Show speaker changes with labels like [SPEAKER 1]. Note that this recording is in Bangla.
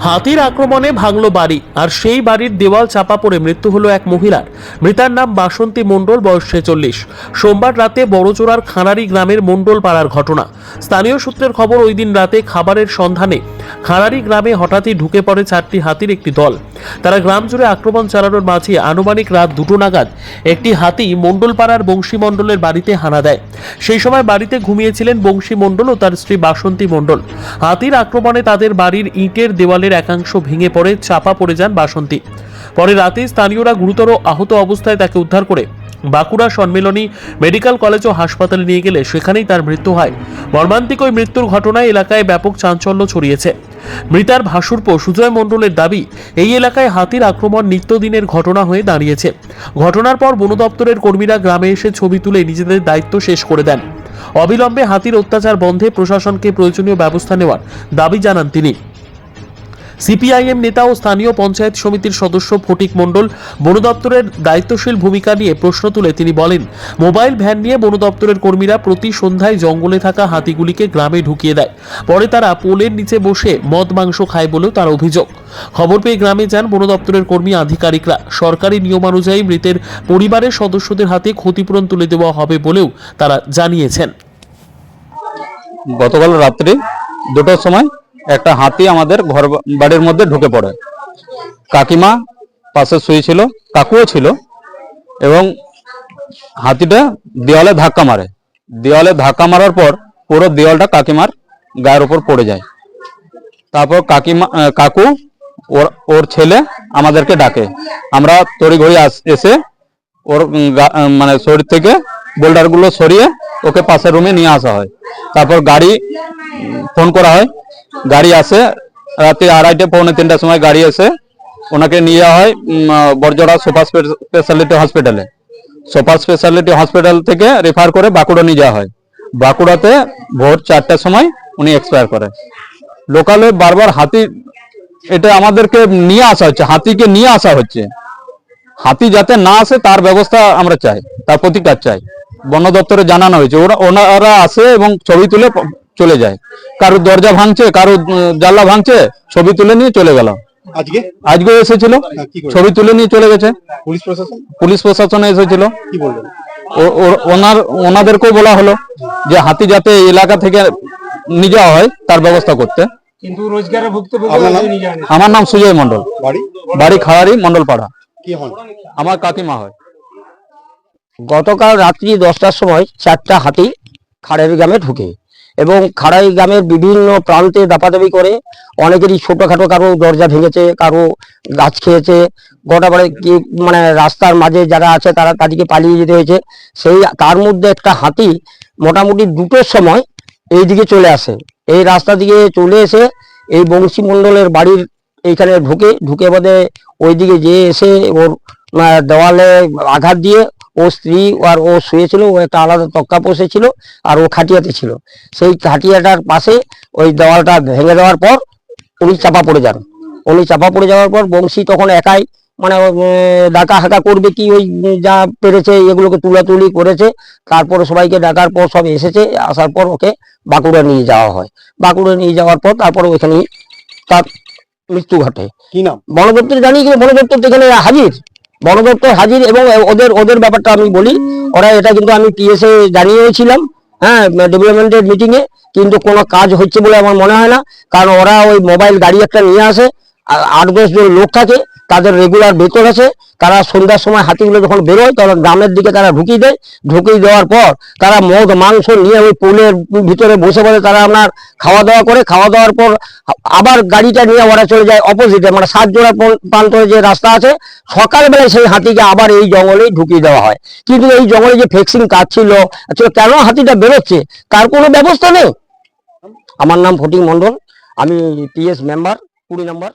[SPEAKER 1] হাতির আক্রমণে ভাঙল বাড়ি, আর সেই বাড়ির দেওয়াল চাপা পড়ে মৃত্যু হলো এক মহিলার। মৃতার নাম বাসন্তী মণ্ডল, বয়স 46। সোমবার রাতে বড়চোরার খাঁড়ারি গ্রামের মণ্ডল পাড়ার ঘটনা। স্থানীয় সূত্রের খবর, ওই দিন রাতে খাবারের সন্ধানে খাঁড়ারি গ্রামে হঠাৎই ঢুকে পড়ে 4টি হাতির একটি দল। তারা গ্রাম জুড়ে আক্রমণ চালানোর মাঝে আনুমানিক রাত 2টো নাগাদ একটি হাতি মণ্ডল পাড়ার বংশী মণ্ডলের বাড়িতে হানা দেয়। সেই সময় বাড়িতে ঘুমিয়েছিলেন বংশী মণ্ডল ও তার স্ত্রী বাসন্তী মণ্ডল। হাতির আক্রমণে তাদের বাড়ির ইটের দেওয়ালের একাংশ ভেঙে পড়ে চাপা পড়ে যান বাসন্তী। পরে রাতে স্থানীয়রা গুরুতর আহত অবস্থায় তাকে উদ্ধার করে বাঁকুড়া সম্মিলনী মেডিকেল কলেজ ও হাসপাতালে নিয়ে গেলে সেখানেই তার মৃত্যু হয়। মর্মান্তিক ওই মৃত্যুর ঘটনায় এলাকায় ব্যাপক চাঞ্চল্য ছড়িয়েছে। মৃতার ভাসুরপো সুজয় মণ্ডলের দাবি, এই এলাকায় হাতির আক্রমণ নিত্যদিনের ঘটনা হয়ে দাঁড়িয়েছে। ঘটনার পর বন দপ্তরের কর্মীরা গ্রামে এসে ছবি তুলে নিজেদের দায়িত্ব শেষ করে দেন। অবিলম্বে হাতির অত্যাচার বন্ধে প্রশাসনকে প্রয়োজনীয় ব্যবস্থা নেওয়ার দাবি জানান তিনি। সিপিআইএম নেতা ও স্থানীয় পঞ্চায়েত সমিতির সদস্য ফটিক মণ্ডল বন দপ্তরের দায়িত্বশীল ভূমিকা নিয়ে প্রশ্ন তুলে তিনি বলেন, মোবাইল ভ্যান নিয়ে বন দপ্তরের কর্মীরা প্রতি সন্ধ্যায় জঙ্গলে থাকা হাতিগুলিকে গ্রামে ঢুকিয়ে দেয়। পরে তারা পোলের নিচে বসে মদ মাংস খায় বলেও তার অভিযোগ। খবর পেয়ে গ্রামে যান বন দপ্তরের কর্মী আধিকারিকরা। সরকারি নিয়মানুযায়ী মৃতের পরিবারের সদস্যদের হাতে ক্ষতিপূরণ তুলে দেওয়া হবে বলেও তারা জানিয়েছেন।
[SPEAKER 2] গতকাল রাত্রি 2টোর সময় একটা হাতি আমাদের ঘর বাড়ির মধ্যে ঢুকে পড়ে। কাকিমা পাশে শুয়েছিল, কাকুও ছিল, এবং হাতিটা দেওয়ালে ধাক্কা মারে। দেওয়ালে ধাক্কা মারার পর পুরো দেওয়ালটা কাকিমার গায়ের উপর পড়ে যায়। তারপর কাকু ওর ছেলে আমাদেরকে ডাকে। আমরা তড়িঘড়ি এসে ওর মানে শরীর থেকে বোল্ডারগুলো সরিয়ে ওকে পাশের রুমে নিয়ে আসা হয়। তারপর গাড়ি ফোন করা হয়, গাড়ি আসে। রাতে 2:30 পৌনে 3টার সময় গাড়ি এসে ওনাকে নিয়ে যাওয়া হয় বড়জোড়া সুপার স্পেশালিটি হসপিটালে। সুপার স্পেশালিটি হসপিটাল থেকে রেফার করে বাঁকুড়া নিয়ে যাওয়া হয়। বাঁকুড়াতে ভোর 4টার সময় উনি এক্সপায়ার করে। লোকালে বারবার হাতি, এটা আমাদেরকে নিয়ে আসা হচ্ছে, হাতিকে নিয়ে আসা হচ্ছে। হাতি যাতে না আসে তার ব্যবস্থা আমরা চাই, তার প্রতিকার চাই। বন দপ্তরে জানানো হয়েছে, ওনারা আসে এবং ছবি তুলে চলে যায়। কারো দরজা ভাঙছে, কারো জানলা ভাঙছে, ছবি তুলে নিয়ে চলে গেল। আজকে এসেছিল, ছবি তুলে নিয়ে চলে গেছে। পুলিশ প্রশাসন এসেছিল। ওনাদেরকেও বলা হলো যে হাতি যাতে এলাকা থেকে নিয়ে যাওয়া হয় তার ব্যবস্থা করতে।
[SPEAKER 3] কিন্তু রোজগারের ভুক্তভোগী।
[SPEAKER 2] আমার নাম সুজয় মণ্ডল, বাড়ি খাড়ারি মণ্ডলপাড়া। আমার কাকিমা হয়।
[SPEAKER 4] গতকাল রাত্রি 10টার সময় 4টা হাতি খাড়ারি গ্রামে ঢুকে এবং খাড়ারি গ্রামের বিভিন্ন প্রান্তে দাপাদাপি করে অনেকেরই ছোটখাটো, কারো দরজা ভেঙেছে, কারো গাছ খেয়েছে। গোটাবাড়ি কি মানে রাস্তার মাঝে যারা আছে তারা তাদেরকে পালিয়ে যেতে হয়েছে। তার মধ্যে একটা হাতি মোটামুটি 2টোর সময় এই দিকে চলে আসে। এই রাস্তা দিকে চলে এসে এই বংশী মণ্ডলের বাড়ির এইখানে ঢুকে বোধে ওই দিকে যেয়ে এসে ওর দেওয়ালে আঘাত দিয়ে ও স্ত্রী আর ও শুয়েছিল, ও একটা আলাদা তক্কা বসেছিল আর ও খাটিয়াতে ছিল। সেই খাটিয়াটার পাশে ওই দেওয়ালটা ভেঙে দেওয়ার পর উনি চাপা পড়ে যান। উনি চাপা পড়ে যাওয়ার পর বংশী তখন একাই মানে ডাকা হাঁকা করবে কি, ওই যা পেরেছে এগুলোকে তুলাতুলি করেছে। তারপরে সবাইকে ডাকার পর সব এসেছে। আসার পর ওকে বাঁকুড়া নিয়ে যাওয়া হয়। বাঁকুড়া নিয়ে যাওয়ার পর তারপরে ওইখানেই তার মৃত্যু ঘটে।
[SPEAKER 3] কি নাম?
[SPEAKER 4] বন দপ্তর জানি, কিন্তু বন দপ্তর এখানে হাজির, বন দপ্তর হাজির। এবং ওদের ব্যাপারটা আমি বলি, ওরা এটা কিন্তু আমি টিএসএ জানিয়েছিলাম, হ্যাঁ, ডেভেলপমেন্টের মিটিং এ, কিন্তু কোনো কাজ হচ্ছে বলে আমার মনে হয় না। কারণ ওরা ওই মোবাইল গাড়ি একটা নিয়ে আসে, 8-10 জন লোক থাকে, তাদের রেগুলার বেতন আছে। তারা সন্ধ্যার সময় হাতিগুলো যখন বেরোয় তখন গ্রামের দিকে তারা ঢুকিয়ে দেয়। ঢুকিয়ে দেওয়ার পর তারা মদ মাংস নিয়ে ওই পোলের ভিতরে বসে বসে তারা আপনার খাওয়া দাওয়া করে। খাওয়া দাওয়ার পর আবার গাড়িটা নিয়ে ওরা চলে যায় অপোজিটে, মানে 7 জোড়া প্রান্তরে যে রাস্তা আছে। সকালবেলায় সেই হাতিকে আবার এই জঙ্গলেই ঢুকিয়ে দেওয়া হয়। কিন্তু এই জঙ্গলে যে ফেক্সিং কাজ ছিল, কেন হাতিটা বেরোচ্ছে তার কোনো ব্যবস্থা নেই। আমার নাম ফটিক মণ্ডল, আমি টিএস মেম্বার 20 নম্বর।